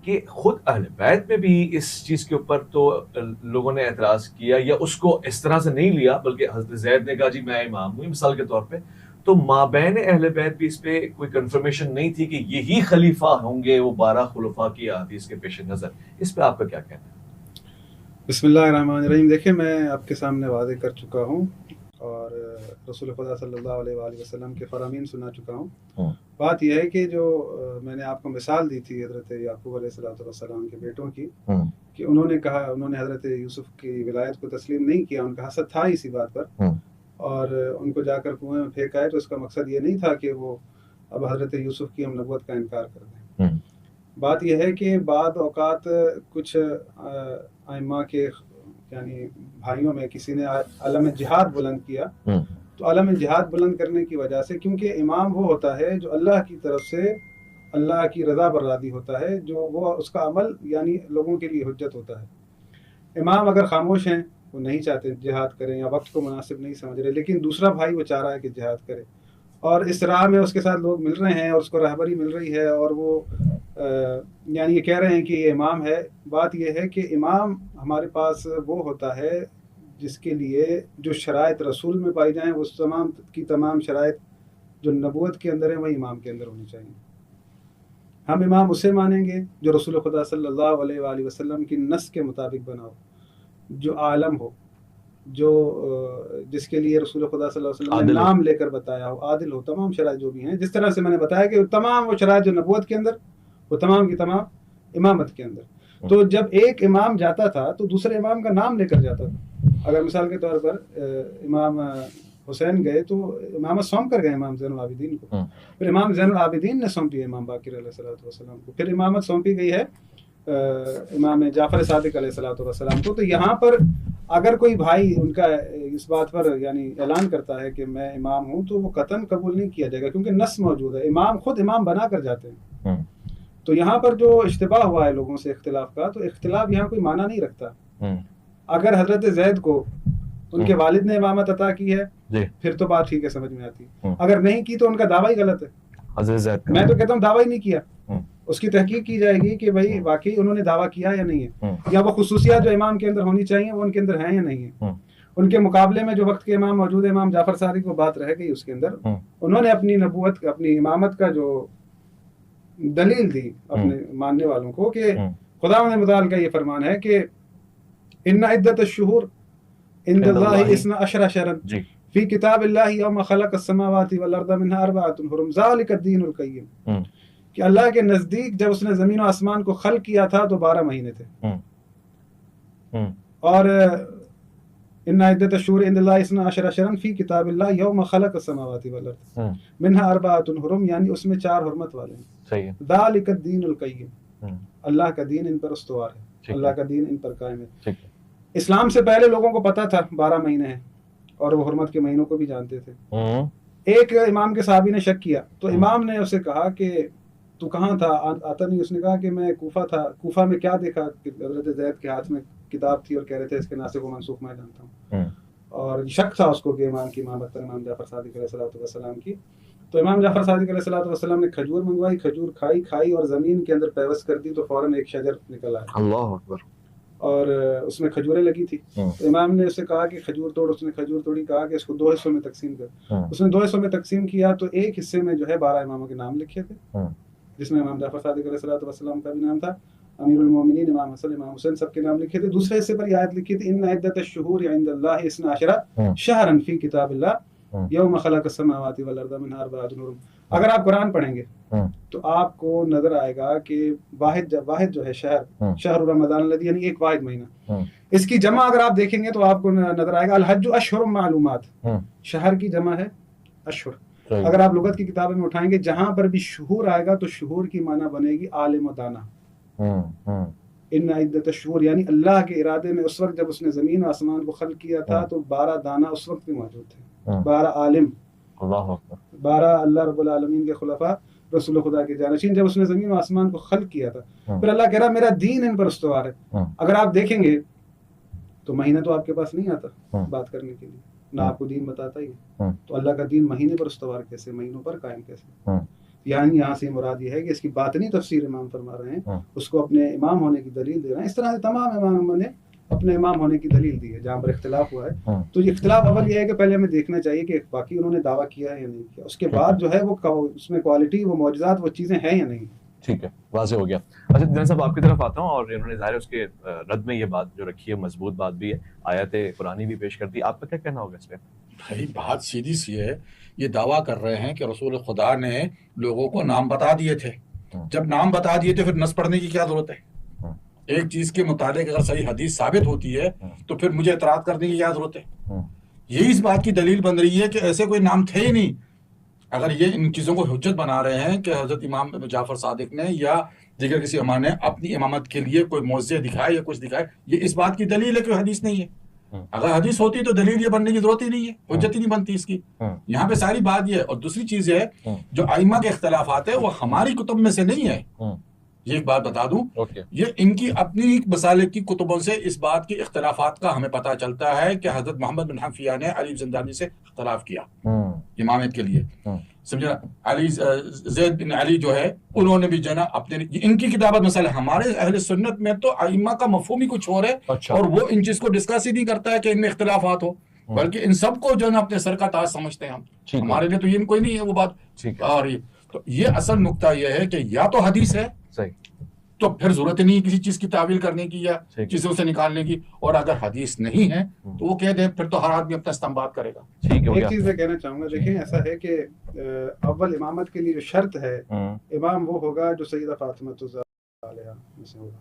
کہ خود اہل بیت میں بھی اس چیز کے اوپر تو لوگوں نے اعتراض کیا یا اس کو اس طرح سے نہیں لیا، بلکہ حضرت زید نے کہا جی میں امام ہوں مثال کے طور پہ، تو مابین اہل بیت بھی اس پہ کوئی کنفرمیشن نہیں تھی کہ یہی خلیفہ ہوں گے وہ 12 خلفاء کی احادیث کے پیش نظر. اس پہ آپ کا کیا کہنا ہے؟ بسم اللہ الرحمن الرحیم. دیکھیں میں آپ کے سامنے واضح کر چکا ہوں اور رسول خدا صلی اللہ علیہ وآلہ وسلم کے فرامین سنا چکا ہوں. بات یہ ہے کہ جو میں نے آپ کو مثال دی تھی حضرت یعقوب علیہ السلام کے بیٹوں کی، کہ انہوں نے کہا، انہوں نے حضرت یوسف کی ولایت کو تسلیم نہیں کیا، ان کا حسد تھا اسی بات پر، اور ان کو جا کر کنویں میں پھینکا ہے. تو اس کا مقصد یہ نہیں تھا کہ وہ اب حضرت یوسف کی ہم نبوت کا انکار کر دیں. بات یہ ہے کہ بعض اوقات کچھ ائمہ کے یعنی بھائیوں میں کسی نے علم جہاد بلند کیا، تو علم جہاد بلند کرنے کی وجہ سے، کیونکہ امام وہ ہوتا ہے جو اللہ کی طرف سے اللہ کی رضا پر راضی ہوتا ہے، جو وہ اس کا عمل یعنی لوگوں کے لیے حجت ہوتا ہے. امام اگر خاموش ہیں، وہ نہیں چاہتے جہاد کریں یا وقت کو مناسب نہیں سمجھ رہے، لیکن دوسرا بھائی وہ چاہ رہا ہے کہ جہاد کرے، اور اس راہ میں اس کے ساتھ لوگ مل رہے ہیں اور اس کو رہبری مل رہی ہے، اور وہ یعنی یہ کہہ رہے ہیں کہ یہ امام ہے. بات یہ ہے کہ امام ہمارے پاس وہ ہوتا ہے جس کے لیے جو شرائط رسول میں پائی جائیں، وہ تمام کی تمام شرائط جو نبوت کے اندر ہیں وہی امام کے اندر ہونی چاہیے. ہم امام اسے مانیں گے جو رسول خدا صلی اللہ علیہ وآلہ وسلم کی نص کے مطابق بنا ہو، جو عالم ہو، جو جس کے لیے رسول خدا صلی اللہ علیہ وسلم نے نام لے کر بتایا ہو، عادل ہو، تمام شرائط جو بھی ہیں، جس طرح سے میں نے بتایا کہ تمام وہ شرائط جو نبوت کے اندر، وہ تمام کی تمام امامت کے اندر. تو جب ایک امام جاتا تھا تو دوسرے امام کا نام لے کر جاتا تھا. اگر مثال کے طور پر امام حسین گئے تو امامت سونپ کر گئے امام زین العابدین کو، پھر امام زین العابدین نے سونپی امام باقر علیہ السلام کو، پھر امامت سونپی گئی ہے امام جعفر صادق علیہ السلام کو. تو یہاں پر اگر کوئی بھائی ان کا اس بات پر یعنی اعلان کرتا ہے کہ میں امام ہوں، تو وہ قطعاً قبول نہیں کیا جائے گا، کیونکہ نص موجود ہے. امام خود امام بنا کر جاتے ہیں. تو یہاں پر جو اشتباہ ہوا ہے لوگوں سے اختلاف کا، تو اختلاف یہاں کوئی معنی نہیں رکھتا. اگر حضرت زید کو ان کے والد نے امامت عطا کی ہے پھر تو بات ٹھیک ہے، سمجھ میں آتی. اگر نہیں کی تو ان کا دعویٰ ہی غلط ہے. میں تو کہتا ہوں دعویٰ ہی نہیں کیا، اس کی تحقیق کی جائے گی کہ بھائی واقعی انہوں نے دعویٰ کیا یا نہیں ہے، یا وہ خصوصیات جو امام کے اندر ہونی چاہیے وہ ان کے اندر ہیں یا نہیں ہیں. ان کے مقابلے میں جو وقت کے امام موجود ہے، امام جعفر صادق کو بات رہ گئی اس کے اندر، انہوں نے اپنی نبوت، اپنی امامت کا جو دلیل دی اپنے ماننے والوں کو، کہ خداوند متعال کا یہ فرمان ہے کہ ان عدت الشہور عند اللہ 12 شہرا فی کتاب اللہ یوم خلق السماوات والارض منها 4 حرم ذلک الدین القیم، کہ اللہ کے نزدیک جب اس نے زمین و آسمان کو خلق کیا تھا تو 12 مہینے تھے، اور ان عدت الشہور عند اللہ 12 شہرا فی کتاب اللہ یوم خلق السماوات والارض منها 4 حرم، یعنی اس میں 4 حرمت والے ہیں. ذلک الدین القیم، اللہ کا دین ان پر استوار ہے، اللہ کا دین ان پر قائم ہے. اسلام سے پہلے لوگوں کو پتا تھا 12 مہینے ہیں، اور وہ حرمت کے مہینوں کو بھی جانتے تھے. ایک امام کے صحابی نے شک کیا تو امام نے اسے کہا کہ تو کہاں تھا؟ آتا نہیں. اس نے کہا کہ میں کوفہ تھا. کوفہ میں کیا دیکھا کہ حضرت زید کے ہاتھ میں کتاب تھی اور کہہ رہے تھے اس کے ناسخ و منسوخ میں جانتا ہوں. اور شک تھا اس کو کہ امام کی امامت پر امام جعفر صادق علیہ السلام کی. تو امام جعفر صادق علیہ السلام نے کھجور منگوائی، کھجور کھائی اور زمین کے اندر پیوست کر دی، تو فوراً ایک شجر نکل آیا. اللہ اکبر. اور اس میں کھجوریں لگی تھی. تو امام نے اسے کہا کہ کھجور توڑ. اس نے کھجور توڑی، کہا کہ اس کو 2 حصوں میں تقسیم کر. اس نے 2 حصوں میں تقسیم کیا تو ایک حصے میں جو ہے 12 اماموں کے نام لکھے تھے، جس میں امام جعفر صادق علیہ السلام کا بھی نام تھا، امیر المومنین امام حسن، امام حسین، سب کے نام لکھے تھے. دوسرے حصے پر یہ آیت لکھی تھی ان عدت الشہور عند اللہ 12 شہرا فی کتاب اللہ یوم خلق السماوات والارض منها 4 حرم. اگر آپ قرآن پڑھیں گے تو آپ کو نظر آئے گا کہ واحد جو ہے شہر رمضان الذی، یعنی ایک واحد مہینہ. اس کی جمع اگر آپ دیکھیں گے تو آپ کو نظر آئے گا الحج اشہر معلومات، شہر کی جمع ہے اشہر. اگر آپ لغت کی کتابیں میں اٹھائیں گے جہاں پر بھی شہور آئے گا تو شہور کی معنی بنے گی عالم و دانا. ان عدت الشہور یعنی اللہ کے ارادے میں اس وقت جب اس نے زمین و آسمان کو خلق کیا تھا تو 12 دانا اس وقت بھی موجود تھے، 12 عالم، 12 اللہ رب العالمین کے خلفاء، رسول خدا کے جانشین. جب اس نے زمین و آسمان کو خلق کیا تھا پھر اللہ کہہ رہا میرا دین ان پر استوار ہے. اگر آپ دیکھیں گے تو مہینہ تو آپ کے پاس نہیں آتا بات کرنے کے لیے، نہ آپ کو دین بتاتا ہی ہے. تو اللہ کا دین مہینے پر استوار کیسے، مہینوں پر قائم کیسے؟ یعنی یہاں سے مراد یہ ہے کہ اس کی باطنی تفسیر امام فرما رہے ہیں، اس کو اپنے امام ہونے کی دلیل دے رہے ہیں. اس طرح سے تمام اماموں نے اپنے امام ہونے کی دلیل دی ہے. جہاں پر اختلاف ہوا ہے تو یہ اختلاف اول یہ ہے کہ پہلے ہمیں دیکھنا چاہیے کہ باقی انہوں نے دعویٰ کیا ہے یا نہیں کیا، اس کے بعد جو ہے وہ اس میں کوالٹی، وہ معجزات، وہ چیزیں ہیں یا نہیں. ٹھیک ہے، واضح ہو گیا. اچھا جنید صاحب آپ کی طرف آتا ہوں، اور انہوں نے ظاہر اس کے رد میں یہ بات جو رکھی ہے مضبوط بات بھی ہے، آیت قرآنی بھی پیش کر دی. آپ کا کیا کہنا ہوگا اس پہ؟ بھائی بات سیدھی سی ہے. یہ دعویٰ کر رہے ہیں کہ رسول خدا نے لوگوں کو نام بتا دیے تھے. جب نام بتا دیے تھے پھر نص پڑھنے کی کیا ضرورت ہے؟ ایک چیز کے متعلق اگر صحیح حدیث ثابت ہوتی ہے تو پھر مجھے اعتراض کرنے کی کیا ضرورت ہے؟ یہی اس بات کی دلیل بن رہی ہے کہ ایسے کوئی نام تھے ہی نہیں. اگر یہ ان چیزوں کو حجت بنا رہے ہیں کہ حضرت امام جعفر صادق نے یا دیگر کسی امام نے اپنی امامت کے لیے کوئی معجزے دکھائے یا کچھ دکھائے، یہ اس بات کی دلیل ہے کہ حدیث نہیں ہے. اگر حدیث ہوتی تو دلیل یہ بننے کی ضرورت ہی نہیں ہے، حجت ہی نہیں بنتی اس کی. یہاں پہ ساری بات یہ ہے. اور دوسری چیز ہے جو ائمہ کے اختلافات ہے وہ ہماری کتب میں سے نہیں ہے. یہ ایک بات بتا دوں، یہ ان کی اپنی مسالک کی کتبوں سے اس بات کی اختلافات کا ہمیں پتہ چلتا ہے کہ حضرت محمد بن حنفیہ نے علی زندانی سے اختلاف کیا امامت کے لیے. سمجھا؟ علی زید بن علی جو ہے انہوں نے بھی جنا اپنے ان کی کتابت مسئلہ. ہمارے اہل سنت میں تو ائمہ کا مفہوم ہی کچھ اور ہے، اور وہ ان چیز کو ڈسکس ہی نہیں کرتا ہے کہ ان میں اختلافات ہو، بلکہ ان سب کو جو ہے اپنے سر کا تاج سمجھتے ہیں ہم. ہمارے لیے تو یہ کوئی نہیں ہے وہ بات. اور تو یہ اصل نقطہ یہ ہے کہ یا تو حدیث ہے تو پھر ضرورت نہیں ہے کسی چیز کی تعویل کرنے کی یا چیزوں سے نکالنے کی، اور اگر حدیث نہیں ہے تو وہ کہہ دیں پھر تو ہر آدمی اپنا استنباط کرے گا. ایک چیز میں کہنا چاہوں گا، دیکھیں ایسا ہے کہ اول امامت کے لیے جو شرط ہے، امام وہ ہوگا جو سیدہ فاطمہ علیہا میں سے ہوگا.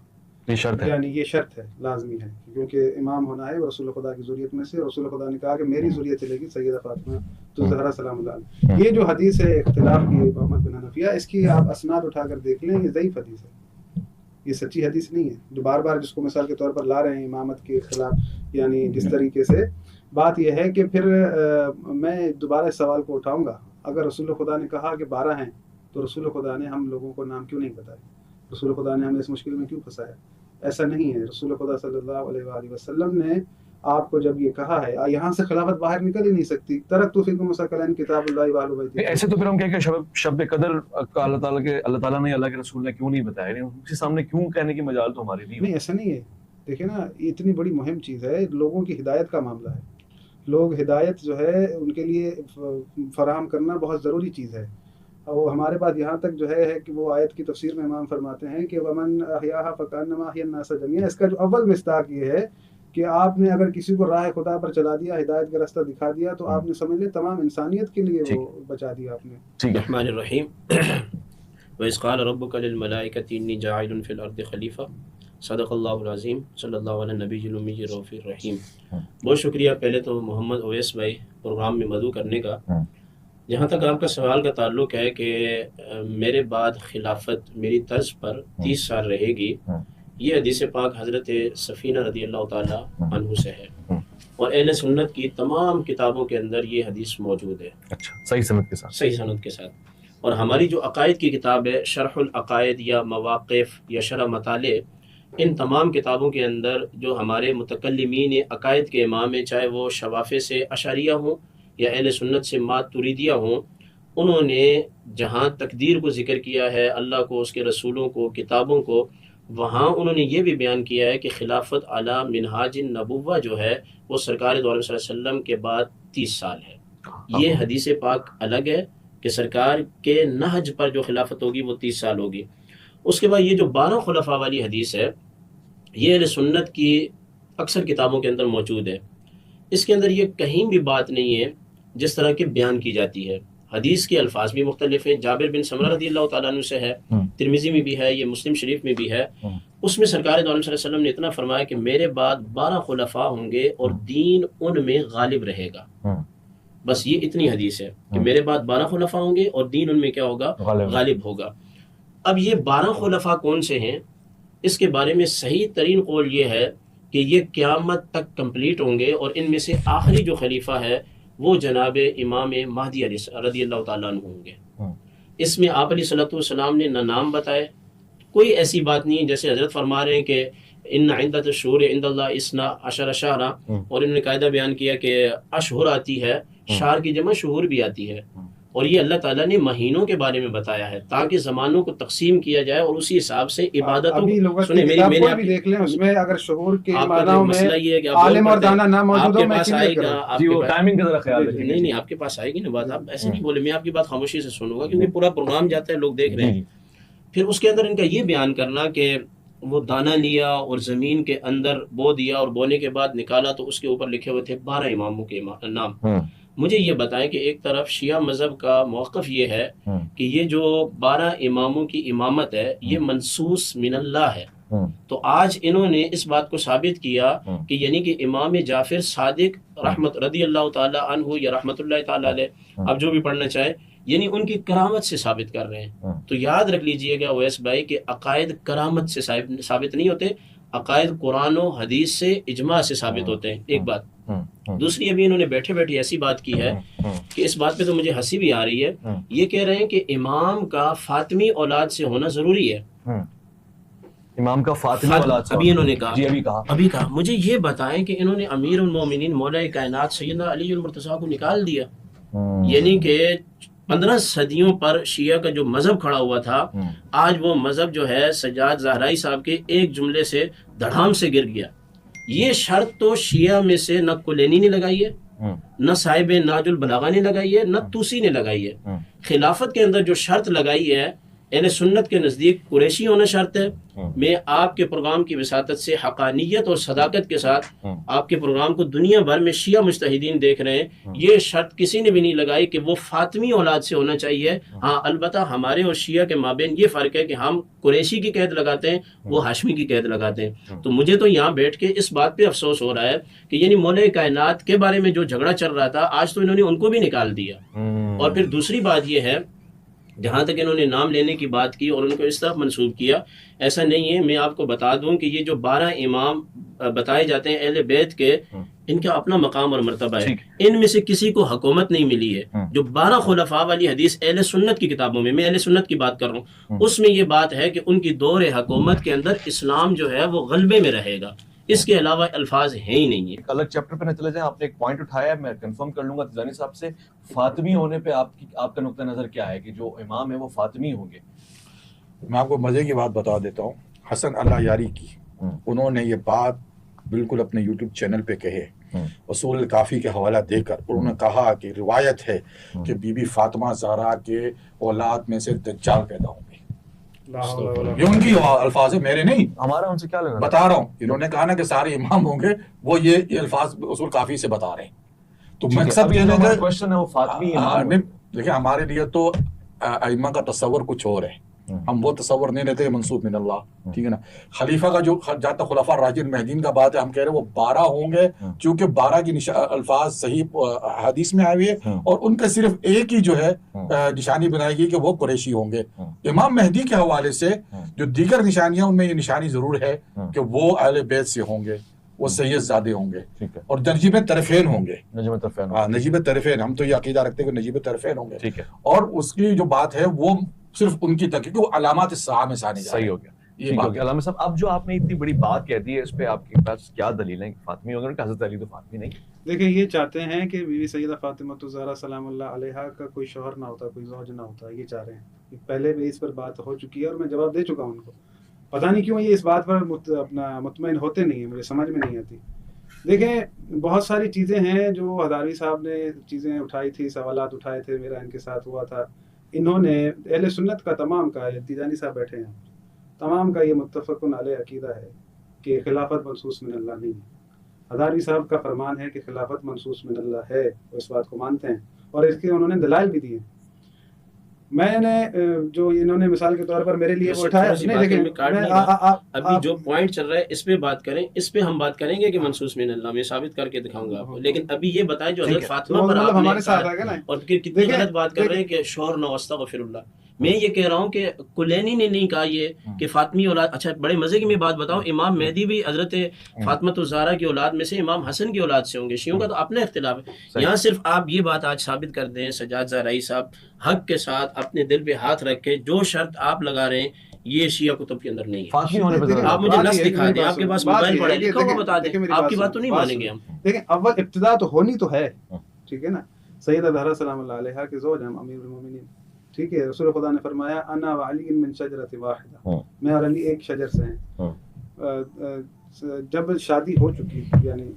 یہ شرط ہے، یعنی یہ شرط ہے، لازمی ہے، کیونکہ امام ہونا ہے رسول خدا کی ذریت میں سے. رسول خدا نے کہا کہ میری ذریت چلے گی سیدہ فاطمہ الزہرا سلام اللہ علیہا. یہ جو حدیث ہے اختلاف کی محمد بن حنفیہ، اس کی آپ اسناد اٹھا کر دیکھ لیں، یہ ضعیف حدیث ہے، یہ سچی حدیث نہیں ہے. جو بار بار جس کو مثال کے طور پر لا رہے ہیں امامت کے خلاف، یعنی جس طریقے سے بات یہ ہے کہ پھر میں دوبارہ اس سوال کو اٹھاؤں گا. اگر رسول خدا نے کہا کہ 12 ہیں تو رسول خدا نے ہم لوگوں کو نام کیوں نہیں بتائے؟ رسول خدا نے ہمیں اس مشکل میں کیوں پھنسایا؟ ایسا نہیں ہے. رسول خدا صلی اللہ علیہ وآلہ وسلم نے آپ کو جب یہ کہا ہے، یہاں سے خلافت باہر نکل ہی نہیں سکتی. ترکت فیکم مستقلا کتاب اللہ واہل بیت. ایسے تو پھر ہم کہیں کہ شب قدر کا اللہ تعالیٰ نے، اللہ کے رسول نے کیوں نہیں بتایا؟ ان کے سامنے کیوں کہنے کی مجال تو ہماری نہیں. ایسا نہیں ہے. دیکھیں نا، یہ اتنی بڑی مہم چیز ہے، لوگوں کی ہدایت کا معاملہ ہے. لوگ ہدایت جو ہے ان کے لیے فراہم کرنا بہت ضروری چیز ہے. اور ہمارے پاس یہاں تک جو ہے کہ وہ آیت کی تفسیر میں امام فرماتے ہیں کہ ومن احیاها فکانما احیا الناس جميعا. اس کا جو اول مصداق یہ ہے کہ آپ نے اگر کسی کو راہ خدا پر چلا دیا، ہدایت کا راستہ دکھا دیا، تو آپ نے سمجھ لیں تمام انسانیت کے لیے وہ بچا دیا آپ نے. الرحمن الرحیم. وَإِذْ قَالَ رَبُّكَ لِلْمَلَائِكَةِ إِنِّي جَاعِلٌ فِي الْأَرْضِ خَلِيفَةً صدق اللہ العظیم صلی اللہ علیہ نبی المی رفیع الرحیم. بہت شکریہ پہلے تو محمد اویس بھائی پروگرام میں مدعو کرنے کا. جہاں تک آپ کا سوال کا تعلق ہے کہ میرے بعد خلافت میری طرز پر 30 سال رہے گی، یہ حدیث پاک حضرت سفینہ رضی اللہ تعالی عنہ سے ہے، اور اہل سنت کی تمام کتابوں کے اندر یہ حدیث موجود ہے. اچھا، صحیح سند کے ساتھ. صحیح سند کے ساتھ. اور ہماری جو عقائد کی کتاب ہے شرح العقائد یا مواقف یا شرح مطالع، ان تمام کتابوں کے اندر جو ہمارے متکلمین عقائد کے امام ہیں، چاہے وہ شوافع سے اشعریہ ہوں یا اہل سنت سے ماتریدیہ ہوں، انہوں نے جہاں تقدیر کو ذکر کیا ہے، اللہ کو، اس کے رسولوں کو، کتابوں کو، وہاں انہوں نے یہ بھی بیان کیا ہے کہ خلافت علی منہاج النبوہ جو ہے وہ سرکار دو عالم صلی اللہ علیہ وسلم کے بعد 30 سال ہے. یہ حدیث پاک الگ ہے کہ سرکار کے نہج پر جو خلافت ہوگی وہ 30 سال ہوگی. اس کے بعد یہ جو 12 خلفاء والی حدیث ہے، یہ اہل سنت کی اکثر کتابوں کے اندر موجود ہے. اس کے اندر یہ کہیں بھی بات نہیں ہے جس طرح کے بیان کی جاتی ہے. حدیث کے الفاظ بھی مختلف ہیں. جابر بن سمرہ رضی اللہ تعالیٰ عنہ سے ہے، ترمذی میں بھی ہے، یہ مسلم شریف میں بھی ہے. اس میں سرکار دو عالم صلی اللہ علیہ وسلم نے اتنا فرمایا کہ میرے بعد 12 خلفاء ہوں گے اور دین ان میں غالب رہے گا. بس یہ اتنی حدیث ہے کہ میرے بعد 12 خلفاء ہوں گے اور دین ان میں کیا ہوگا؟ غالب ہوگا. اب یہ 12 خلفاء کون سے ہیں؟ اس کے بارے میں صحیح ترین قول یہ ہے کہ یہ قیامت تک کمپلیٹ ہوں گے، اور ان میں سے آخری جو خلیفہ ہے وہ جناب امام مہدی رضی اللہ تعالیٰ عنہ ہوں گے. اس میں آپ علیہ الصلوۃ والسلام نے نہ نام بتائے، کوئی ایسی بات نہیں جیسے حضرت فرما رہے ہیں کہ ان عدت الشہور عند اللہ 12 شہرا، اور انہوں نے قاعدہ بیان کیا کہ اشہر آتی ہے، شہر کی جمع شہور بھی آتی ہے. اور یہ اللہ تعالیٰ نے مہینوں کے بارے میں بتایا ہے تاکہ زمانوں کو تقسیم کیا جائے اور اسی حساب سے عبادتوں کو سنیں میں بھی دیکھ لیں اس میں اگر شعور کے معنیوں میں عالم اور دانا نہ موجود ہو، میں آئے گا جی وہ ٹائمنگ کا ذرا خیال رکھیں. نہیں آپ کے پاس آئے گی نا بات، آپ ایسے نہیں بولے، میں آپ کی بات خاموشی سے سنوں گا کیونکہ پورا پروگرام جاتا ہے، لوگ دیکھ رہے ہیں. پھر اس کے اندر ان کا یہ بیان کرنا کہ وہ دانہ لیا اور زمین کے اندر بو دیا اور بونے کے بعد نکالا تو اس کے اوپر لکھے ہوئے تھے 12 اماموں کے نام. مجھے یہ بتائیں کہ ایک طرف شیعہ مذہب کا موقف یہ ہے کہ یہ جو 12 اماموں کی امامت ہے یہ منصوص من اللہ ہے. تو آج انہوں نے اس بات کو ثابت کیا کہ یعنی کہ امام جعفر صادق رحمت رضی اللہ تعالی عنہ یا رحمت اللہ تعالی علیہ، اب جو بھی پڑھنا چاہے، یعنی ان کی کرامت سے ثابت کر رہے ہیں. تو یاد رکھ لیجئے گا اویس بھائی کہ عقائد کرامت سے ثابت نہیں ہوتے، عقائد قرآن و حدیث سے اجماع سے ثابت ہوتے ہیں. ایک بات. دوسری ابھی انہوں نے بیٹھے بیٹھے ایسی بات کی ہے کہ اس بات پہ تو مجھے ہنسی بھی آ رہی ہے. یہ کہہ رہے ہیں کہ امام کا فاطمی اولاد سے ہونا ضروری ہے. امام کا فاطمی اولاد سے، ابھی انہوں نے کہا، جی ابھی کہا. مجھے یہ بتائیں کہ انہوں نے امیر المومنین مولا کائنات سیدنا علی المرتضیٰ کو نکال دیا. یعنی کہ 15 صدیوں پر شیعہ کا جو مذہب کھڑا ہوا تھا، آج وہ مذہب جو ہے سجاد زہرائی صاحب کے ایک جملے سے دھڑام سے گر گیا. یہ شرط تو شیعہ میں سے نہ کلینی نے لگائی ہے، نہ صاحب ناج البلاغہ نے لگائی ہے، نہ توسی نے لگائی ہے. خلافت کے اندر جو شرط لگائی ہے اہل سنت کے نزدیک قریشی ہونا شرط ہے. میں آپ کے پروگرام کی وساطت سے حقانیت اور صداقت کے ساتھ آپ کے پروگرام کو دنیا بھر میں شیعہ مجتہدین دیکھ رہے ہیں، یہ شرط کسی نے بھی نہیں لگائی کہ وہ فاطمی اولاد سے ہونا چاہیے. ہاں البتہ ہمارے اور شیعہ کے مابین یہ فرق ہے کہ ہم قریشی کی قید لگاتے ہیں، وہ ہاشمی کی قید لگاتے ہیں. تو مجھے تو یہاں بیٹھ کے اس بات پہ افسوس ہو رہا ہے کہ یعنی مولا کائنات کے بارے میں جو جھگڑا چل رہا تھا آج تو انہوں نے ان کو بھی نکال دیا. اور پھر دوسری بات یہ ہے، جہاں تک انہوں نے نام لینے کی بات کی اور ان کو اس طرف منسوب کیا، ایسا نہیں ہے. میں آپ کو بتا دوں کہ یہ جو 12 امام بتائے جاتے ہیں اہل بیت کے، ان کا اپنا مقام اور مرتبہ ہے. ان میں سے کسی کو حکومت نہیں ملی ہے. جو 12 خلفاء والی حدیث اہل سنت کی کتابوں میں اہل سنت کی بات کر رہا ہوں، اس میں یہ بات ہے کہ ان کی دور حکومت کے اندر اسلام جو ہے وہ غلبے میں رہے گا، اس کے علاوہ الفاظ ہیں ہی نہیں. ایک الگ چیپٹر پہ نہ چلے جائیں. آپ نے ایک پوائنٹ اٹھایا ہے، میں کنفرم کر لوں گا تیجانی صاحب سے. فاطمی ہونے پہ آپ کا نقطہ نظر کیا ہے کہ جو امام ہے وہ فاطمی ہوں گے؟ میں آپ کو مزے کی بات بتا دیتا ہوں. حسن اللہ یاری کی انہوں نے یہ بات بالکل اپنے یوٹیوب چینل پہ کہے، اصول الکافی کے حوالہ دے کر. انہوں نے کہا کہ روایت ہے کہ بی بی فاطمہ زہرا کے اولاد میں سے دجال پیدا ہوں گے. یہ ان کی الفاظ ہے، میرے نہیں. ہمارا ان سے کیا لینا؟ بتا رہا ہوں. انہوں نے کہا نا کہ سارے امام ہوں گے، وہ یہ الفاظ اصول کافی سے بتا رہے ہیں. تو مقصد یہ ہے کوشچن ہے وہ فاطمی امام. دیکھیں ہمارے لیے تو ائمہ کا تصور کچھ اور ہے. ہم وہ تصور نہیں لیتے منسوب من اللہ، ٹھیک ہے نا. خلیفہ کا جو جہاں تک خلفاء راشدین مہدیین کا بات ہے، ہم کہہ رہے ہیں وہ 12 ہوں گے، چونکہ 12 کی الفاظ صحیح حدیث میں آئے ہوئے ہیں، اور ان کا صرف ایک ہی جو ہے نشانی بنائی گئی کہ وہ قریشی ہوں گے. امام مہدی کے حوالے سے جو دیگر نشانیاں، ان میں یہ نشانی ضرور ہے کہ وہ اہل بیت سے ہوں گے، وہ سید زادے ہوں گے، اور نجیب طرفین ہوں گے. نجیب طرفین، ہم تو یہ عقیدہ رکھتے ہیں کہ نجیب طرفین ہوں گے. اور اس کی جو بات ہے وہ صرف ان کی تحقیق، وہ علامات الساعہ میں ثانی جا رہے ہیں. صحیح ہو گیا. یہ بات علامہ صاحب، اب جو آپ نے اتنی بڑی بات کہہ دی ہے، اس پہ آپ کے پاس کیا دلیل ہے کہ فاطمی ہوں گے کہ حضرت علی تو فاطمی نہیں؟ دیکھیں یہ چاہتے ہیں کہ بی بی سیدہ فاطمہ الزہرا سلام اللہ علیہا کا کوئی شوہر نہ ہوتا، کوئی زوج نہ ہوتا. یہ چاہ رہے ہیں. پہلے بھی اس پر بات ہو چکی ہے اور میں جواب دے چکا ہوں ان کو. پتہ نہیں کیوں یہ اس بات پر اپنا مطمئن ہوتے نہیں ہیں، مجھے سمجھ میں نہیں آتی. دیکھیں بہت ساری چیزیں ہیں جو ہداروی صاحب نے چیزیں اٹھائی تھی، سوالات اٹھائے تھے، میرا ان کے ساتھ ہوا تھا. انہوں نے اہل سنت کا تمام کا، تیجانی صاحب بیٹھے ہیں، تمام کا یہ متفقن علیہ عقیدہ ہے کہ خلافت منصوص من اللہ نہیں ہے. ہداروی صاحب کا فرمان ہے کہ خلافت منصوص من اللہ ہے، وہ اس بات کو مانتے ہیں اور اس کے انہوں نے دلائل بھی دیے. میں نے جو انہوں نے مثال کے طور پر میرے لیے وہ اٹھایا، ابھی جو پوائنٹ چل رہا ہے اس پہ بات کریں، اس پہ ہم بات کریں گے کہ منصوص من اللہ، میں ثابت کر کے دکھاؤں گا آپ کو. لیکن ابھی یہ بتائیں جو حضرت فاطمہ پر آپ نے اور پھر کتنی غلط بات کر رہے ہیں کہ شوہر نہ واستغفر اللہ. میں یہ کہہ رہا ہوں کہ کلینی نے نہیں کہا یہ کہ فاطمی اولاد. اچھا بڑے مزے کی میں بات بتاؤں، امام مہدی بھی حضرت فاطمہ الزہرا کی اولاد میں سے امام حسن کی اولاد سے ہوں گے. شیعوں کا تو اپنا اختلاف ہے. یہاں صرف آپ یہ بات آج ثابت کر دیں، سجاد زہرائی صاحب حق کے ساتھ اپنے دل پہ ہاتھ رکھ کے جو شرط آپ لگا رہے ہیں یہ شیعہ کتب کے اندر نہیں ہے. آپ مجھے نص دکھا دیں، آپ کے پاس موبائل پڑے لکھا ہوا بتا دیں، آپ کی بات تو نہیں مانیں گے ہم. دیکھیں اول ابتدا تو ہونی تو ہے، ٹھیک ہے نا. سیدہ زہرا سلام اللہ علیہا کے زوج ہیں امیر المومنین، ٹھیک ہے. رسول خدا نے فرمایا انا وعلی من شجرۃ واحدہ، میں اور علی ایک شجر سے ہیں. جب شادی ہو چکی یعنی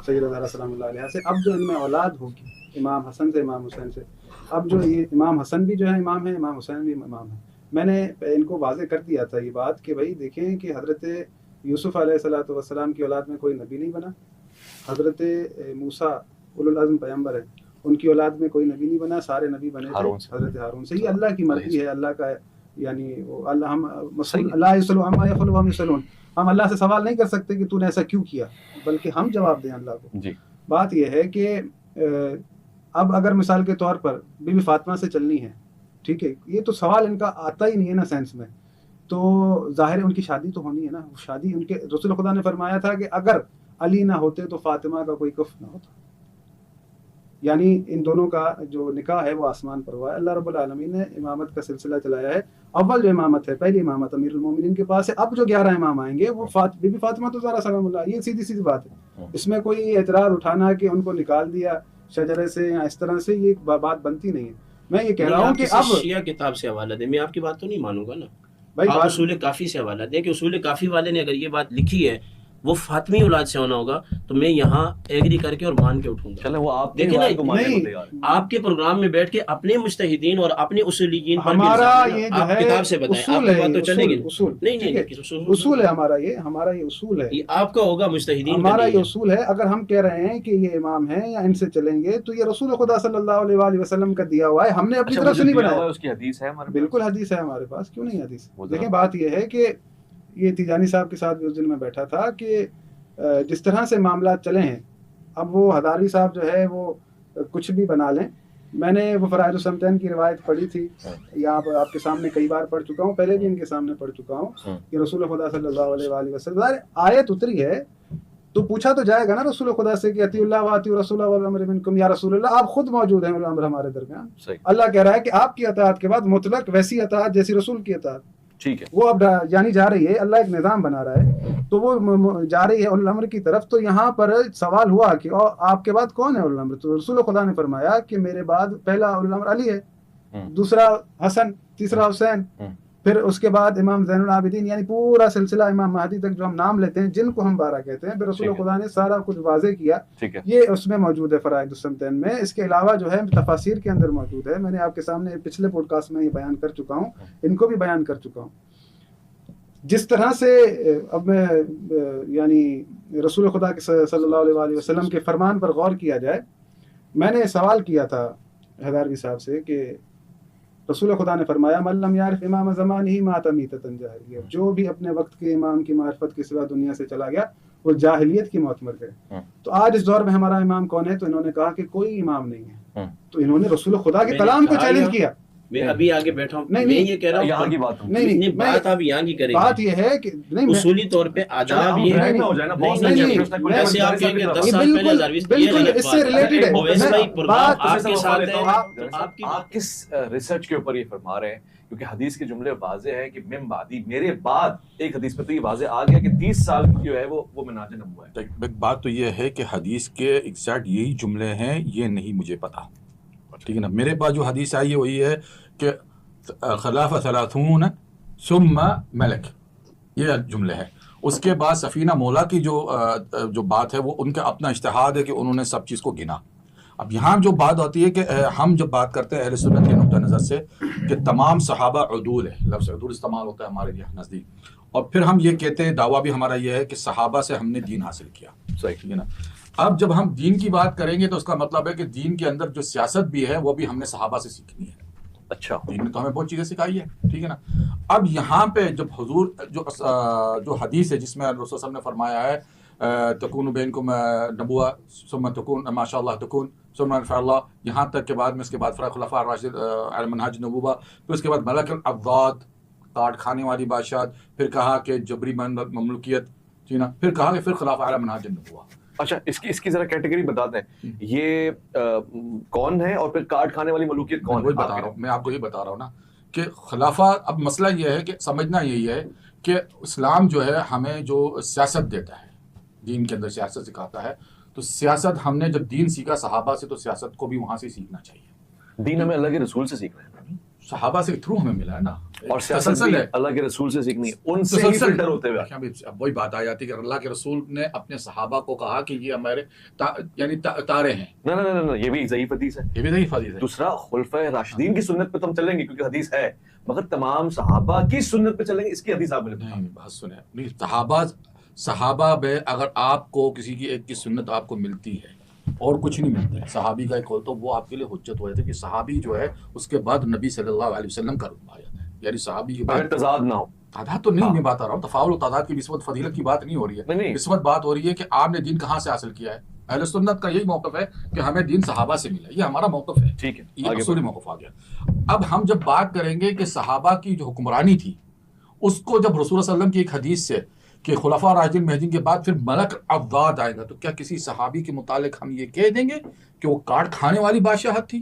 سیدہ زہرا سلام اللہ علیہا سے، اب جو ان میں اولاد ہوگی امام حسن سے امام حسین سے، اب جو یہ امام حسن بھی جو ہے امام ہے، امام حسین بھی امام ہے. میں نے ان کو واضح کر دیا تھا یہ بات کہ بھائی دیکھیں کہ حضرت یوسف علیہ الصلوۃ والسلام کی اولاد میں کوئی نبی نہیں بنا، حضرت موسیٰ اولو العزم پیغمبر ہے، ان کی اولاد میں کوئی نبی نہیں بنا، سارے نبی بنے تھے حضرت ہارون سے. یہ اللہ کی مرضی ہے، اللہ کا یعنی وہ اللہ، ہم مسئول اللہ یسأل عما یفعل وهم یسألون، ہم اللہ سے سوال نہیں کر سکتے کہ تو نے ایسا کیوں کیا، بلکہ ہم جواب دیں اللہ کو. جی بات یہ ہے کہ اب اگر مثال کے طور پر بی بی فاطمہ سے چلنی ہے، ٹھیک ہے، یہ تو سوال ان کا آتا ہی نہیں ہے نا سائنس میں، تو ظاہر ہے ان کی شادی تو ہونی ہے نا. شادی ان کے رسول خدا نے فرمایا تھا کہ اگر علی نہ ہوتے تو فاطمہ کا کوئی کف نہ ہوتا، یعنی ان دونوں کا جو نکاح ہے وہ آسمان پر ہوا ہے. اللہ رب العالمین نے امامت کا سلسلہ چلایا ہے. اول جو امامت ہے، پہلی امامت امیر المومنین کے پاس ہے. اب جو 11 امام آئیں گے وہ بی بی فاطمہ تو زہرا سلام اللہ، یہ سیدھی سیدھی بات ہے. اس میں کوئی اعتراض اٹھانا کہ ان کو نکال دیا شجرے سے یا اس طرح سے، یہ بات بنتی نہیں ہے. میں یہ کہہ رہا ہوں کہ اب شیعہ کتاب سے حوالہ دیں، میں آپ کی بات تو نہیں مانوں گا نا بھائی. آپ اصول کافی سے حوالہ دیں کہ اصول کافی والے نے اگر یہ بات لکھی ہے وہ فاطمی اولاد سے ہونا ہوگا تو میں یہاں ایگری کر کے اور مان کے اٹھوں گا. چلیں وہ آپ دیکھیں نا، آپ کے پروگرام میں بیٹھ کے اپنے مجتہدین اور اپنے اصولیین پر ہمارا یہ جو ہے کتاب سے بتائیں، آپ کی بات تو چلے گی نہیں، اصول ہے ہمارا، یہ اصول ہے. آپ کا ہوگا مجتہدین، ہمارا یہ اصول ہے. اگر ہم کہہ رہے ہیں کہ یہ امام ہیں یا ان سے چلیں گے تو یہ رسول خدا صلی اللہ علیہ وآلہ وسلم کا دیا ہوا ہے، ہم نے اپنی طرف سے نہیں بنایا. اس کی حدیث ہے ہمارے، بالکل حدیث ہے ہمارے پاس، کیوں نہیں حدیث. دیکھیں بات یہ ہے کہ یہ تیجانی صاحب کے ساتھ اس دن میں بیٹھا تھا کہ جس طرح سے معاملات چلے ہیں، اب وہ ہداری صاحب جو ہے وہ کچھ بھی بنا لیں. میں نے وہ فرائض الصمتین کی روایت پڑھی تھی، یا آپ کے سامنے کئی بار پڑھ چکا ہوں، پہلے بھی ان کے سامنے پڑھ چکا ہوں کہ رسول خدا صلی اللہ علیہ وآلہ وسلم آیت اتری ہے تو پوچھا تو جائے گا نا رسول خدا سے کہ اطیعوا اللہ واطیعوا الرسول والامر منکم، یا رسول اللہ آپ خود موجود ہیں الامر ہمارے درمیان. اللہ کہہ رہا ہے کہ آپ کی اطاعت کے بعد مطلق ویسی اطاعت جیسی رسول کی اطاعت، ٹھیک ہے، وہ اب یعنی جا رہی ہے. اللہ ایک نظام بنا رہا ہے تو وہ جا رہی ہے الامر کی طرف. تو یہاں پر سوال ہوا کہ آپ کے بعد کون ہے الامر؟ تو رسول خدا نے فرمایا کہ میرے بعد پہلا الامر علی ہے، دوسرا حسن، تیسرا حسین، پھر اس کے بعد امام زین العابدین، یعنی پورا سلسلہ امام مہدی تک جو ہم نام لیتے ہیں جن کو ہم 12 کہتے ہیں. پھر رسول خدا نے سارا کچھ واضح کیا، یہ اس میں موجود ہے فرائض الصمتین میں. اس کے علاوہ جو ہے تفاسیر کے اندر موجود ہے. میں نے آپ کے سامنے پچھلے پوڈ کاسٹ میں یہ بیان کر چکا ہوں، ان کو بھی بیان کر چکا ہوں. جس طرح سے اب میں یعنی رسول خدا کے صلی اللہ علیہ وآلہ وسلم کے فرمان پر غور کیا جائے، میں نے سوال کیا تھا ہداروی صاحب سے کہ رسول خدا نے فرمایا من لم یعرف امام زمانہ مات میتۃ جاہلیہ، جو بھی اپنے وقت کے امام کی معرفت کے سوا دنیا سے چلا گیا وہ جاہلیت کی موت مر گئے. تو آج اس دور میں ہمارا امام کون ہے؟ تو انہوں نے کہا کہ کوئی امام نہیں ہے. تو انہوں نے رسول خدا کے کلام کو چیلنج کیا. میں ابھی آگے بیٹھا ہوں، میں یہ کہہ رہا ہوں یہاں کی بات نہیں، بات آپ یہاں کی کریں گے. بات یہ ہے کہ اصولی طور پہ آداب یہ ہے، جیسے آپ کہیں گے 10 سال پہلے ہزاروی، بالکل اس سے ریلیٹڈ ہے. اویس بھائی پروگرام آپ کے ساتھ ہے، آپ کس ریسرچ کے اوپر یہ فرما رہے ہیں؟ کیونکہ حدیث کے جملے واضح ہے کہ من بعدی، میرے بعد. ایک حدیث میں تو یہ واضح آ گیا کہ 30 سال جو ہے وہ مناج نبوہ ہے. بات تو یہ ہے کہ حدیث کے ایگزیکٹ یہی جملے ہیں، یہ نہیں مجھے پتا، ٹھیک ہے نا. میرے پاس جو حدیث آئی ہے وہی ہے کہ خلاف 30 ثم ملک، یہ جملے ہیں. اس کے بعد سفینہ مولا کی جو بات ہے وہ ان کا اپنا اجتہاد ہے کہ انہوں نے سب چیز کو گنا. اب یہاں جو بات ہوتی ہے کہ ہم جب بات کرتے ہیں اہل سنت کے نقطہ نظر سے کہ تمام صحابہ عدول ہے، لفظ عدول استعمال ہوتا ہے ہمارے لیے نزدیک، اور پھر ہم یہ کہتے ہیں، دعویٰ بھی ہمارا یہ ہے کہ صحابہ سے ہم نے دین حاصل کیا. صحیح ہے نا. اب جب ہم دین کی بات کریں گے تو اس کا مطلب ہے کہ دین کے اندر جو سیاست بھی ہے وہ بھی ہم نے صحابہ سے سیکھنی ہے. اچھا، دین نے تو ہمیں بہت چیزیں سکھائی ہے، ٹھیک ہے نا. اب یہاں پہ جب حضور جو حدیث ہے جس میں رسول صلی اللہ علیہ وسلم نے فرمایا ہے تکون بینکم نبوہ ثم تکون ماشاء اللہ تکون ثم انفع اللہ، یہاں تک کے بعد میں اس کے بعد خلفاء الراشدین علی منہاج نبوہ، پھر اس کے بعد ملک العباد، کاٹ کھانے والی بادشاہ، پھر کہا کہ جبری مملوکیت، ٹھیک نا، پھر کہا کہ پھر خلفاء علی منہاج نبوہ. اچھا، اس کی ذرا کیٹیگری بتا دیں، یہ کون ہے اور پھر کاٹ کھانے والی ملوکیت کون ہے؟ وہی بتا رہا ہوں میں آپ کو، یہ بتا رہا ہوں نا کہ خلافہ. اب مسئلہ یہ ہے کہ سمجھنا یہی ہے کہ اسلام جو ہے ہمیں جو سیاست دیتا ہے، دین کے اندر سیاست سکھاتا ہے، تو سیاست ہم نے جب دین سیکھا صحابہ سے، تو سیاست کو بھی وہاں سے سیکھنا چاہیے. دین ہمیں اللہ کے رسول سے سیکھنا ہے، صحابہ سے تھرو ہمیں ملا ہے نا، اور سیاست بھی اللہ کے رسول سے سیکھنی ہے، ان سے ہی فلٹر ہوتے ہوئے. اب وہی بات آ جاتی ہے کہ اللہ کے رسول نے اپنے صحابہ کو کہا کہ یہ ہمارے یعنی تارے ہیں. نہ یہ بھی ضعیف حدیث ہے، یہ بھی ضعیف حدیث ہے. دوسرا خلفائے راشدین کی سنت پہ تو ہم چلیں گے کیونکہ حدیث ہے، مگر تمام صحابہ کی سنت پہ چلیں گے، اس کی حدیث آپ نے نہیں بات سنیں. نہیں، صحابہ میں اگر آپ کو کسی کی ایک کی سنت آپ کو ملتی ہے اور کچھ نہیں ملتا ہے، صحابی کا ایک ہو، تو وہ آپ کے لیے حجت ہو جاتا ہے کہ صحابی جو ہے اس کے بعد نبی صلی اللہ علیہ وسلم کا رتبہ آ جاتا ہے. یعنی صحابی کے بعد تضاد نہ ہو. تعداد تو نہیں، میں بات آ رہا ہوں تفاول و تعداد کی نسبت فضیلت کی بات نہیں ہو رہی ہے. اس وقت بات ہو رہی ہے کہ آپ نے دین کہاں سے حاصل کیا ہے. اہل سنت کا یہی موقف ہے کہ ہمیں دین صحابہ سے ملا، یہ ہمارا موقف ہے. ٹھیک ہے، یہ اصولی موقف آ گیا. اب ہم جب بات کریں گے کہ صحابہ کی جو حکمرانی تھی اس کو جب رسول صلی اللہ علیہ وسلم کی ایک حدیث سے کہ خلفاء راشدین مہدیین کے بعد پھر ملک عباد آئے گا، تو کیا کسی صحابی کے متعلق ہم یہ کہہ دیں گے کہ وہ کاٹ کھانے والی بادشاہت تھی؟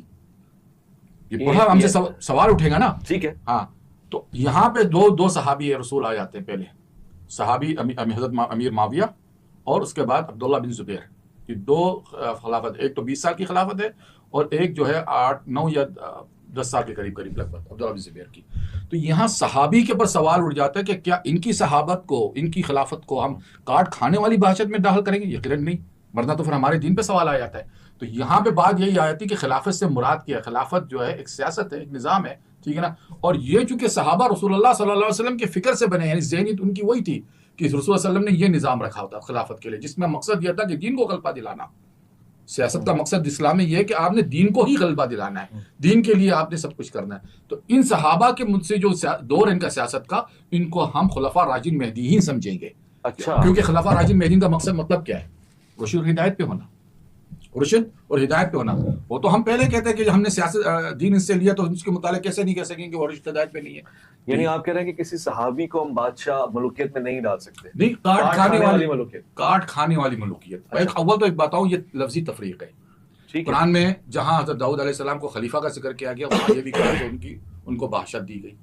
یہ بڑا ہم سے سوال اٹھے گا نا. ٹھیک ہے، ہاں. تو یہاں پہ دو صحابی رسول آ جاتے ہیں. پہلے صحابی حضرت امیر معاویہ اور اس کے بعد عبداللہ بن زبیر. یہ دو خلافت، ایک تو 20 سال کی خلافت ہے اور ایک جو ہے 8 9 یا 10 سال کے قریب لگ بھگ عبداللہ بن زبیر کی. تو یہاں صحابی کے پر سوال اٹھ جاتا ہے کہ کیا ان کی صحابت کو، ان کی خلافت کو ہم کاٹ کھانے والی بادشاہت میں داخل کریں گے؟ یقیناً نہیں، ورنہ تو پھر ہمارے دین پہ سوال آ جاتا ہے. تو یہاں پہ بات یہی آ جاتی ہے کہ خلافت سے مراد کیا ہے. خلافت جو ہے ایک سیاست ہے، ایک نظام ہے، ٹھیک ہے نا. اور یہ چونکہ صحابہ رسول اللہ صلی اللہ علیہ وسلم کے فکر سے بنے، یعنی ذہنیت ان کی وہی تھی کہ رسول اللہ علیہ وسلم نے یہ نظام رکھا ہوتا خلافت کے لیے، جس میں مقصد یہ تھا کہ دین کو غلبہ دلانا. سیاست کا مقصد اسلام میں یہ ہے کہ آپ نے دین کو ہی غلبہ دلانا ہے، دین کے لیے آپ نے سب کچھ کرنا ہے. تو ان صحابہ کے مجھ سے جو دور ان کا سیاست کا، ان کو ہم خلفاء راشدین مہدیین سمجھیں گے. اچھا، کیونکہ خلفاء راشدین مہدیین کا مقصد مطلب کیا ہے؟ رشد اور ہدایت پہ ہونا، رشد اور ہدایت پہ ہونا. وہ تو ہم پہلے کہتے ہیں کہ ہم نے سیاست دین اس سے لیا تو اس کے متعلق کیسے نہیں کہہ سکیں کہ وہ رشد ہدایت پہ نہیں ہے. یعنی آپ کہہ رہے ہیں کہ کسی صحابی کو ہم بادشاہ ملوکیت میں نہیں ڈال سکتے. نہیں، کاٹ کھانے والی ملوکیت، کاٹ کھانے والی ملوکیت. اول تو ایک بتاؤں، یہ لفظی تفریق ہے. قرآن میں جہاں حضرت داؤد علیہ السلام کو خلیفہ کا ذکر کیا گیا، وہاں یہ بھی کہا کہ ان کو بادشاہت دی گئی،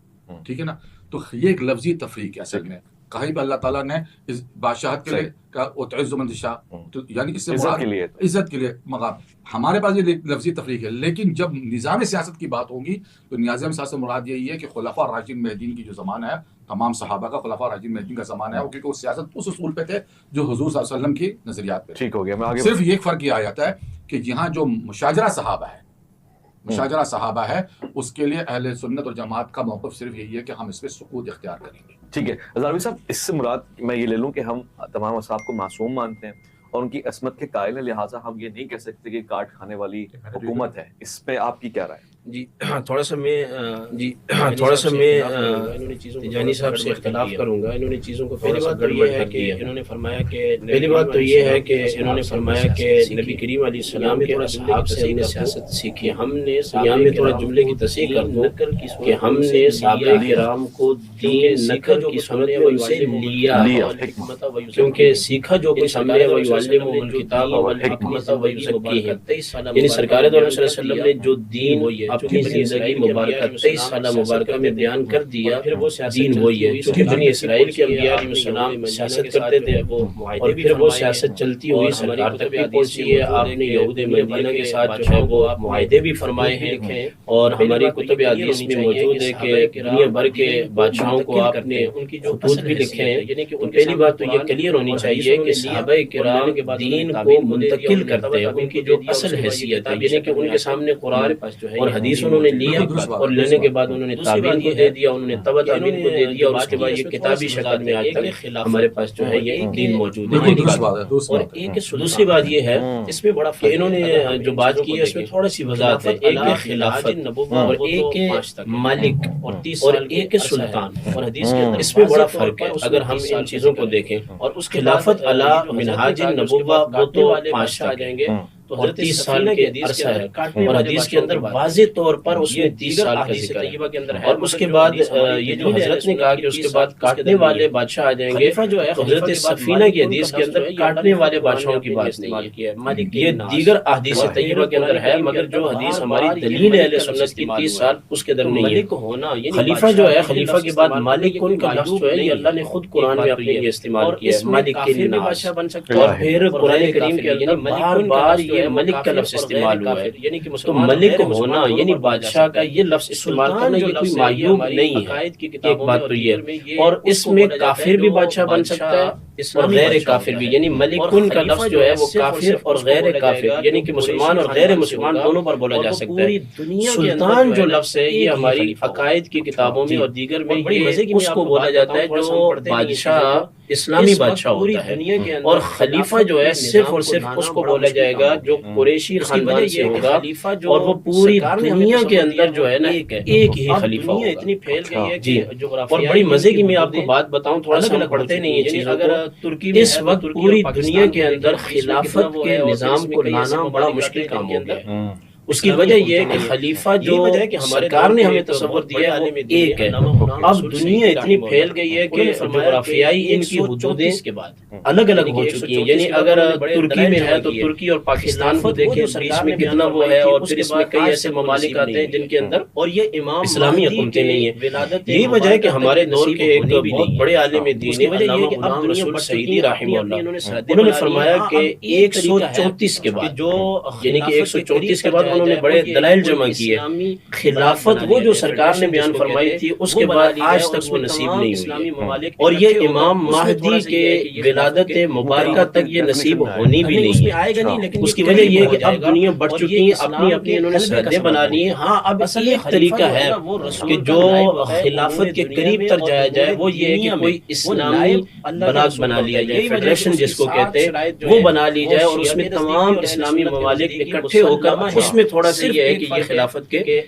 ٹھیک ہے نا. تو یہ ایک لفظی تفریق ہے اصل میں. کہیں پہ اللہ تعالیٰ نے اس بادشاہت کے لیے وتعز من تشاء، تو یعنی اس سے عزت کے لیے مقام. ہمارے پاس یہ لفظی تفریق ہے. لیکن جب نظام سیاست کی بات ہوگی تو نظام سیاست مراد یہی ہے کہ خلفاء راشدین مہدیین کی جو زمانہ ہے، تمام صحابہ کا خلفاء راشدین مہدیین کا زمانہ ہے، کیونکہ وہ سیاست اس اصول پہ تھے جو حضور صلی اللہ علیہ وسلم کی نظریات پہ. ٹھیک ہو گیا. میں آگے صرف یہ فرق یہ آ جاتا ہے کہ یہاں جو مشاجرہ صحابہ ہے اس کے لیے اہل سنت اور جماعت کا موقف صرف یہی ہے کہ ہم اس پہ سکوت اختیار کریں گے. ٹھیک ہے ہزاروی صاحب، اس سے مراد میں یہ لے لوں کہ ہم تمام اصحاب کو معصوم مانتے ہیں اور ان کی عصمت کے قائل ہیں، لہٰذا ہم یہ نہیں کہہ سکتے کہ کاٹ کھانے والی حکومت ہے. اس پہ آپ کی کیا رائے؟ جی تھوڑا سا میں تجانی صاحب سے اختلاف کروں گا. انہوں نے چیزوں کو پہلی بات تو یہ ہے کہ انہوں نے فرمایا کہ نبی کریم علیہ السلام کے اصحاب سے ہم نے سیاست سیکھی. ہم نے یہاں میں تھوڑا جملے کی تصحیح کر دوں کہ ہم نے صحابہ کرام کو دین نقل کی صورت میں ان سے لیا، کیونکہ سیکھا جو کچھ ہم نے وَيُعَلِّمُهُ الْكِتَابَ وَالْحِکْمَةَ وَيُزَکِّیہِم. یعنی سرکار دو علیہ وسلم نے جو دین اپنی زندگی مبارکہ 23 سالہ مبارکہ میں بیان کر دیا، دین وہی ہے. کیونکہ بنی اسرائیل کے انبیاء علیہ السلام سیاست کرتے تھے اور پھر وہ سیاست چلتی ہوئی سرکار تک بھی پہنچی ہے. آپ نے یہود مدینہ کے ساتھ جو ہے وہ معاہدے بھی فرمائے ہیں اور ہماری کتب حدیث میں موجود ہے کہ دنیا بھر کے بادشاہوں کو آپ نے خطوط بھی لکھے ہیں. پہلی بات تو یہ کلیئر ہونی چاہیے کہ صحابہ کرام دین کو منتقل کرتے ہیں ان کی جو اصل حیثیت ہے، یعنی کہ ان کے سامنے قرآن اور حدیث انہوں نے لیا اور لینے کے بعد انہوں نے تابعین کو دے دیا، انہوں نے تبع تابعین کو دے دیا اور اس کے بعد یہ کتابی شکل میں آج تک ہمارے پاس جو ہے یہ دین موجود ہے. اور ایک دوسری بات یہ ہے اس میں بڑا کہ انہوں نے جو بات کی ہے اس میں تھوڑا سی وضاحت ہے. ایک خلافت اور ایک مالک اور ایک سلطان، اور حدیث کے اندر اس میں بڑا فرق ہے. اگر ہم ان چیزوں کو دیکھیں اور اس خلافت علی منہاج النبوہ وہ تو 5 آ جائیں گے، تو حضرت 30 سال کے عرصہ ہے، اور حدیث کے اندر واضح طور پر اس میں 30 سال کا ذکر ہے، اور اس کے بعد یہ جو حضرت نے کہا کہ اس کے بعد کاٹنے والے بادشاہ آ جائیں گے، تو حضرت سفینہ کی حدیث کے اندر کاٹنے والے بادشاہوں کی بات نہیں ہے، یہ دیگر احادیث طیبہ کے اندر ہے، مگر جو حدیث ہماری دلیل اہل سنت کی 30 سال اس کے اندر نہیں ہے۔ خلیفہ جو ہے، خلیفہ کے بعد مالک کن کا لفظ جو ہے یہ اللہ نے خود قرآن میں اپنے لیے استعمال کیا ہے، مالک کے ناس، اور پھر قرآن کریم کے اندر بار بار یہ ملک کا لفظ استعمال ہوا ہے، تو ملک ہونا یعنی بادشاہ کا یہ لفظ استعمال کرنا یہ کوئی معیوب نہیں ہے، ایک بات تو یہ ہے، اور اس میں کافر بھی بادشاہ بن سکتا ہے اور غیر کافر بھی، یعنی ملکن کا لفظ جو ہے وہ کافر اور غیر کافر یعنی کہ مسلمان اور غیر مسلمان دونوں پر بولا جا سکتا ہے۔ سلطان جو لفظ ہے یہ ہماری عقائد کی کتابوں میں اور دیگر میں یہ اس کو بولا جاتا ہے جو بادشاہ اسلامی بادشاہ ہوتا ہے، اور خلیفہ جو ہے صرف اور صرف اس کو بولا جائے گا جو قریشی خاندان سے ہوگا، اور وہ پوری دنیا کے اندر جو ہے نا ایک ہی خلیفہ ہوگا۔ اتنی پھیل گئی ہے جی، اور بڑی مزے کی میں آپ کو بات بتاؤں، تھوڑا سا پڑھتے نہیں ہیں چیزوں کو، اس وقت پوری دنیا کے اندر خلافت کے نظام کو لانا بڑا مشکل کام ہو گیا ہے۔ اس کی وجہ یہ ہے کہ خلیفہ جو سرکار نے ہمیں تصور دیا ہے وہ ایک ہے، اب دنیا اتنی پھیل گئی ہے کہ جغرافیائی ان کی حدودیں الگ الگ ہو چکی ہیں، یعنی اگر ترکی میں ہے تو ترکی اور پاکستان کو دیکھیں بیچ میں کتنا وہ ہے، اور پھر اس میں کئی ایسے ممالک آتے ہیں جن کے اندر اور یہ امام اسلامی حکومتیں نہیں ہیں۔ یہی وجہ ہے کہ ہمارے دور کے ایک بہت بڑے عالم دین علامہ غلام رسول سعیدی رحمہ اللہ، انہوں نے فرمایا کہ 134 کے بعد، یعنی کہ 134 کے بعد انہوں نے بڑے دلائل جمع کیے، خلافت وہ جو سرکار نے بیان فرمائی تھی اس کے بعد آج تک وہ نصیب نہیں ہوئی، اور یہ امام مہدی کے ولادت مبارکہ تک یہ نصیب ہونی بھی نہیں ہے۔ اس کی وجہ یہ ہے کہ اب دنیا بڑھ چکی ہے، اپنی اپنی انہوں نے سرحدیں بنا لی ہیں۔ ہاں اب ایک طریقہ ہے کہ جو خلافت کے قریب تر جایا جائے وہ یہ ہے کہ کوئی اسلامی بلاک بنا لیا جائے، فیڈریشن جس کو کہتے ہیں وہ بنا لی جائے، اور اس میں تمام اسلامی ممالک اکٹھے ہو کر اس میں تھوڑا سا یہ ہے کہ یہ خلافت کے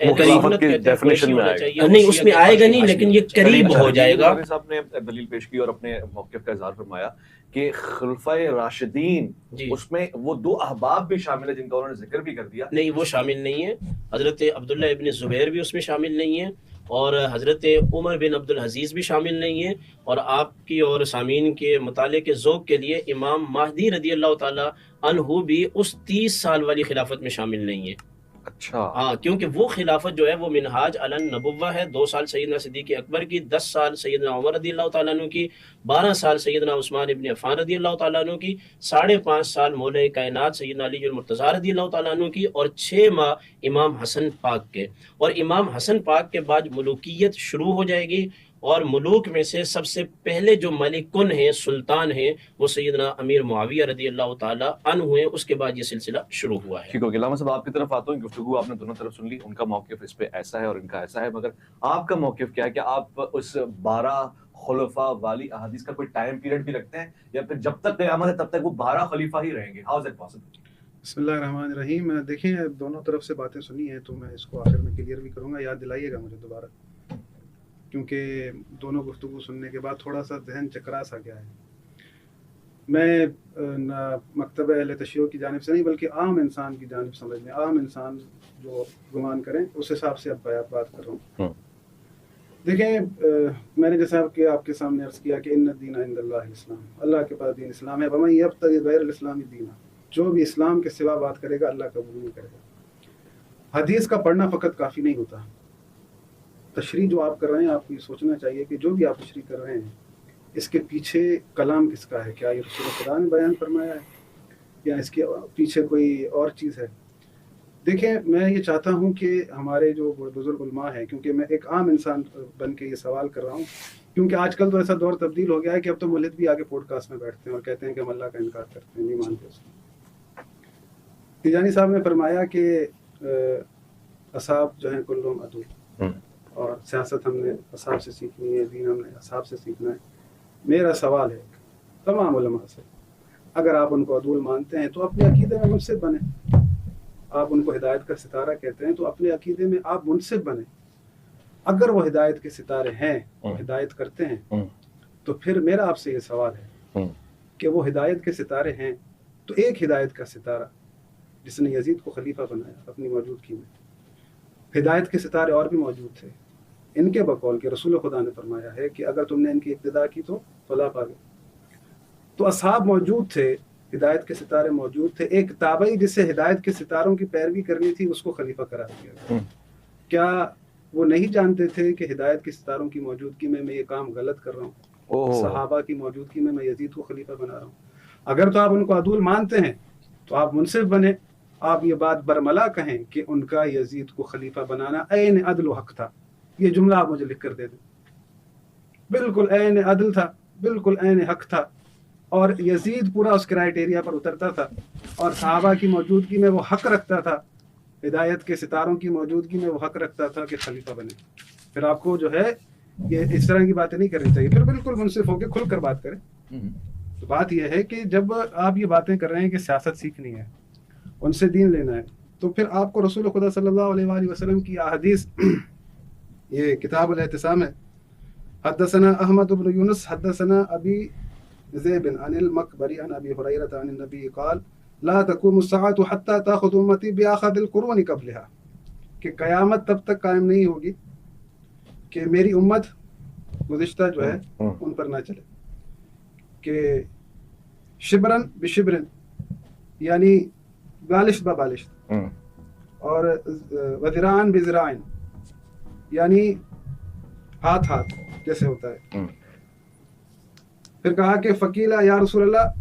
ڈیفینیشن میں آئے گا، نہیں اس میں آئے گا نہیں لیکن یہ قریب ہو جائے گا۔ صاحب نے دلیل پیش کی اور اپنے موقف کا اظہار فرمایا کہ خلفائے راشدین اس میں وہ 2 احباب بھی شامل ہیں جن کا انہوں نے ذکر بھی کر دیا، نہیں وہ شامل نہیں ہے، حضرت عبداللہ ابن زبیر بھی اس میں شامل نہیں ہے، اور حضرت عمر بن عبد العزیز بھی شامل نہیں ہے، اور آپ کی اور سامعین کے مطالعے کے ذوق کے لیے امام مہدی رضی اللہ تعالی عنہ بھی اس 30 سال والی خلافت میں شامل نہیں ہے۔ اچھا ہاں، کیونکہ وہ خلافت جو ہے وہ منہاج علی النبوہ ہے، 2 سال سیدنا صدیق اکبر کی، 10 سال سیدنا عمر رضی اللہ تعالیٰ عنہ کی، 12 سال سیدنا عثمان ابن عفان رضی اللہ تعالیٰ عنہ کی، 5.5 سال مولا کائنات سیدنا علی المرتضیٰ رضی اللہ تعالیٰ عنہ کی، اور 6 ماہ امام حسن پاک کے، اور امام حسن پاک کے بعد ملوکیت شروع ہو جائے گی، اور ملوک میں سے سب سے پہلے جو ملکن ہیں، سلطان ہیں، وہ سیدنا امیر معاویہ رضی اللہ تعالیٰ عنہ ہیں، اس کے بعد یہ سلسلہ شروع ہوا ہے۔ ٹھیک ہو گیا علامہ صاحب، آپ کی طرف آتا ہوں، گفتگو آپ نے دونوں طرف سن لی، ان کا موقف اس پہ ایسا ہے اور ان کا ایسا ہے، مگر آپ کا موقف کیا ہے کہ آپ اس 12 خلفاء والی احادیث کا کوئی ٹائم پیریڈ بھی رکھتے ہیں، یا پھر جب تک قیامت ہے تب تک وہ 12 خلیفہ ہی رہیں گے؟ How is it possible? بسم اللہ الرحمن الرحیم۔ دیکھیں دونوں طرف سے باتیں سنی ہیں تو میں اس کو آخر میں کلیئر بھی کروں گا، یاد دلائیے گا مجھے دوبارہ، کیونکہ دونوں گفتگو سننے کے بعد تھوڑا سا ذہن چکرا سا گیا ہے۔ میں مکتب اہل تشیع کی جانب سے نہیں بلکہ عام انسان کی جانب سمجھ لیں، عام انسان جو گمان کریں اس حساب سے اب بات کر رہا ہوں۔ دیکھیں میں نے جیسا کہ آپ کے سامنے عرض کیا کہ ان الدین عند اللہ الاسلام، اللہ کے پاس دین اسلام ہے، ومن یبتغی غیر الاسلام دینا، جو بھی اسلام کے سوا بات کرے گا اللہ قبول نہیں کرے گا۔ حدیث کا پڑھنا فقط کافی نہیں ہوتا، تشریح جو آپ کر رہے ہیں آپ کو یہ سوچنا چاہیے کہ جو بھی آپ تشریح کر رہے ہیں اس کے پیچھے کلام کس کا ہے، کیا یہ رسول خدا نے بیان فرمایا ہے یا اس کے پیچھے کوئی اور چیز ہے۔ دیکھیں میں یہ چاہتا ہوں کہ ہمارے جو بزرگ علماء ہیں، کیونککہ میں ایک عام انسان بن کے یہ سوال کر رہا ہوں، کیونکہ آج کل تو ایسا دور تبدیل ہو گیا ہے کہ اب تو ملحد بھی آگے پوڈ کاسٹ میں بیٹھتے ہیں اور کہتے ہیں کہ ہم اللہ کا انکار کرتے ہیں، نہیں مانتے اس کو۔ تیجانی صاحب نے فرمایا کہ اصحاب جو ہیں کلہم عدو، اور سیاست ہم نے اصحاب سے سیکھنی ہے، دین ہم نے اصحاب سے سیکھنا ہے۔ میرا سوال ہے تمام علماء سے، اگر آپ ان کو عدول مانتے ہیں تو اپنے عقیدے میں منصف بنیں، آپ ان کو ہدایت کا ستارہ کہتے ہیں تو اپنے عقیدے میں آپ منصف بنیں۔ اگر وہ ہدایت کے ستارے ہیں، ہدایت کرتے ہیں، تو پھر میرا آپ سے یہ سوال ہے کہ وہ ہدایت کے ستارے ہیں تو ایک ہدایت کا ستارہ جس نے یزید کو خلیفہ بنایا اپنی موجودگی میں. ہدایت کے ستارے اور بھی موجود تھے. ان کے بقول کے رسول خدا نے فرمایا ہے کہ اگر تم نے ان کی اقتداء کی تو فلاح پا گئے. تو اصحاب موجود تھے, ہدایت کے ستارے موجود تھے. ایک تابعی جسے ہدایت کے ستاروں کی پیروی کرنی تھی اس کو خلیفہ قرار دیا گیا. کیا وہ نہیں جانتے تھے کہ ہدایت کے ستاروں کی موجودگی میں یہ کام غلط کر رہا ہوں؟ صحابہ کی موجودگی میں یزید کو خلیفہ بنا رہا ہوں. اگر تو آپ ان کو عدول مانتے ہیں تو آپ منصف بنے. آپ یہ بات برملا کہیں کہ ان کا یزید کو خلیفہ بنانا عین عدل و حق تھا. یہ جملہ آپ مجھے لکھ کر دے دیں. بالکل عین عدل تھا, بالکل عین حق تھا, اور یزید پورا اس کرائٹیریا پر اترتا تھا, اور صحابہ کی موجودگی میں وہ حق رکھتا تھا, ہدایت کے ستاروں کی موجودگی میں وہ حق رکھتا تھا کہ خلیفہ بنے. پھر آپ کو جو ہے یہ اس طرح کی باتیں نہیں کرنی چاہیے. پھر بالکل منصف ہو کے کھل کر بات کریں. تو بات یہ ہے کہ جب آپ یہ باتیں کر رہے ہیں کہ سیاست سیکھنی ہے, ان سے دین لینا ہے, تو پھر آپ کو رسول خدا صلی اللہ علیہ وآلہ وسلم کی احادیث, یہ کتاب الاعتصام ہے, حدثنا احمد بن یونس حدثنا ابی ذئب عن المقبری عن ابی ہریرہ عن النبی قال لا تقوم الساعة حتى تاخذ امتی باخذ القرون قبلها, کہ قیامت تب تک قائم نہیں ہوگی کہ میری امت گزشتہ جو ہے ان پر نہ چلے, کہ شبرن بشبرن یعنی بالشت ببالشت, اور وذراعن بذراعن یعنی ہاتھ ہاتھ جیسے ہوتا ہے. پھر کہا کہ فقیلا یا رسول اللہ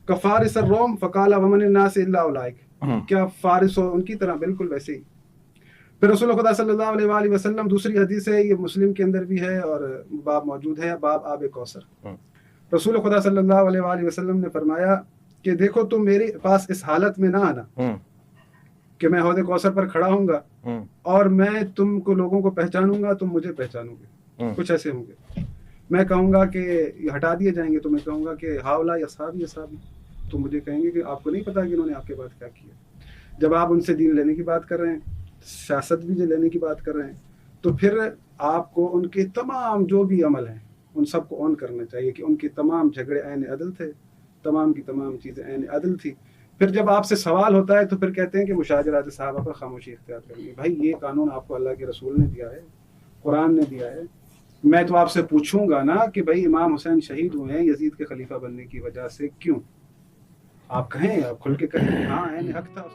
کفارس الروم, فقال ومن الناس الا اولئک, کیا فارس ہو ان کی طرح؟ بالکل ویسے ہی. پھر رسول خدا صلی اللہ علیہ وآلہ وسلم, دوسری حدیث ہے, یہ مسلم کے اندر بھی ہے اور باب موجود ہے, باب آب کوثر. رسول خدا صلی اللہ علیہ وآلہ وسلم نے فرمایا کہ دیکھو تم میرے پاس اس حالت میں نہ آنا کہ میں حوض کوثر پر کھڑا ہوں گا اور میں تم کو لوگوں کو پہچانوں گا, تم مجھے پہچانو گے. کچھ ایسے ہوں گے, میں کہوں گا کہ یہ ہٹا دیے جائیں گے, تو میں کہوں گا کہ ہاؤلا اصحابی اصحابی, تو مجھے کہیں گے کہ آپ کو نہیں پتا کہ انہوں نے آپ کے بعد کیا کیا. جب آپ ان سے دین لینے کی بات کر رہے ہیں, سیاست بھی لینے کی بات کر رہے ہیں, تو پھر آپ کو ان کے تمام جو بھی عمل ہیں ان سب کو اون کرنا چاہیے کہ ان کے تمام جھگڑے عین عدل تھے, تمام کی تمام چیزیں عین عدل تھی. پھر جب آپ سے سوال ہوتا ہے تو پھر کہتے ہیں کہ مشاجرات صحابہ پر خاموشی اختیار کرنی. بھائی یہ قانون آپ کو اللہ کے رسول نے دیا ہے, قرآن نے دیا ہے. میں تو آپ سے پوچھوں گا نا کہ بھائی امام حسین شہید ہوئے ہیں یزید کے خلیفہ بننے کی وجہ سے, کیوں؟ آپ کہیں, آپ کھل کے کہیں ہاں عین حق تھا.